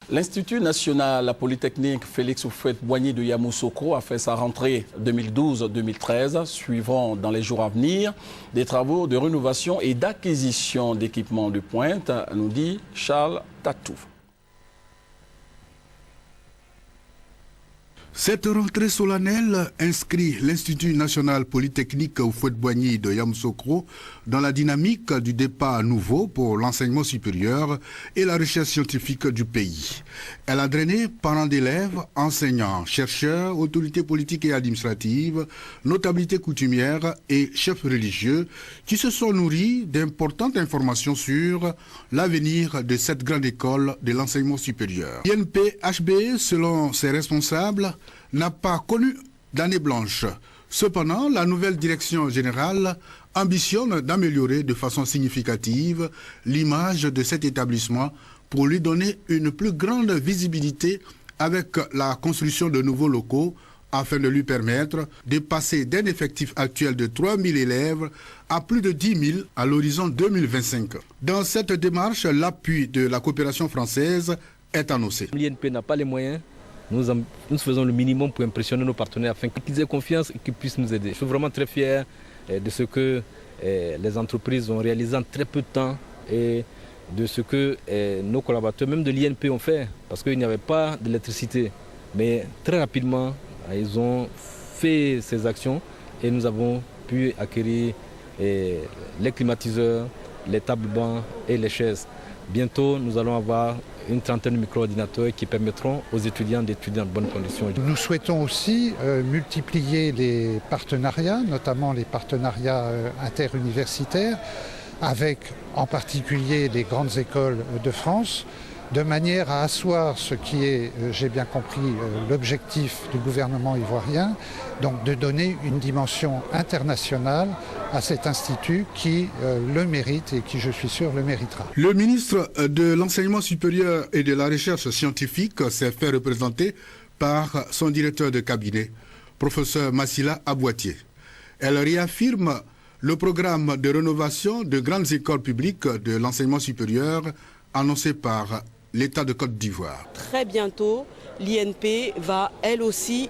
L'Institut national polytechnique Félix Houphouët-Boigny de Yamoussoukro a fait sa rentrée 2012-2013, suivront dans les jours à venir des travaux de rénovation et d'acquisition d'équipements de pointe, nous dit Charles Tatou. Cette rentrée solennelle inscrit l'Institut national polytechnique Houphouët-Boigny de Yamoussoukro dans la dynamique du départ nouveau pour l'enseignement supérieur et la recherche scientifique du pays. Elle a drainé parents d'élèves, enseignants, chercheurs, autorités politiques et administratives, notabilités coutumières et chefs religieux qui se sont nourris d'importantes informations sur l'avenir de cette grande école de l'enseignement supérieur. l'INP-HBE, selon ses responsables, n'a pas connu d'année blanche. Cependant, la nouvelle direction générale ambitionne d'améliorer de façon significative l'image de cet établissement pour lui donner une plus grande visibilité avec la construction de nouveaux locaux afin de lui permettre de passer d'un effectif actuel de 3 000 élèves à plus de 10 000 à l'horizon 2025. Dans cette démarche, l'appui de la coopération française est annoncé. L'INP n'a pas les moyens. Nous faisons le minimum pour impressionner nos partenaires afin qu'ils aient confiance et qu'ils puissent nous aider. Je suis vraiment très fier de ce que les entreprises ont réalisé en très peu de temps et de ce que nos collaborateurs, même de l'INP, ont fait. Parce qu'il n'y avait pas d'électricité. Mais très rapidement, ils ont fait ces actions et nous avons pu acquérir les climatiseurs, les tables-bancs et les chaises. Bientôt, nous allons avoir une trentaine de micro-ordinateurs qui permettront aux étudiants d'étudier dans de bonnes conditions. Nous souhaitons aussi multiplier les partenariats, notamment les partenariats interuniversitaires, avec en particulier les grandes écoles de France, de manière à asseoir ce qui est, j'ai bien compris, l'objectif du gouvernement ivoirien, donc de donner une dimension internationale à cet institut qui le mérite et qui, je suis sûr, le méritera. Le ministre de l'Enseignement supérieur et de la Recherche scientifique s'est fait représenter par son directeur de cabinet, professeur Massila Aboitier. Elle réaffirme le programme de rénovation de grandes écoles publiques de l'enseignement supérieur annoncé par l'État de Côte d'Ivoire. Très bientôt, l'INP va elle aussi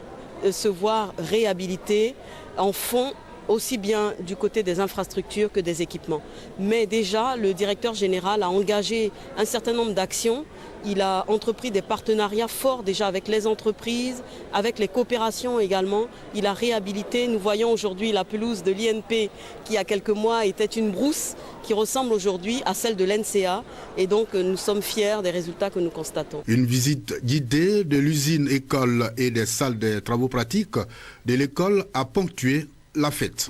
se voir réhabilitée en fonds aussi bien du côté des infrastructures que des équipements. Mais déjà, le directeur général a engagé un certain nombre d'actions. Il a entrepris des partenariats forts déjà avec les entreprises, avec les coopérations également. Il a réhabilité. Nous voyons aujourd'hui la pelouse de l'INP qui, il y a quelques mois, était une brousse qui ressemble aujourd'hui à celle de l'NCA. Et donc, nous sommes fiers des résultats que nous constatons. Une visite guidée de l'usine école et des salles de travaux pratiques de l'école a ponctué la fête.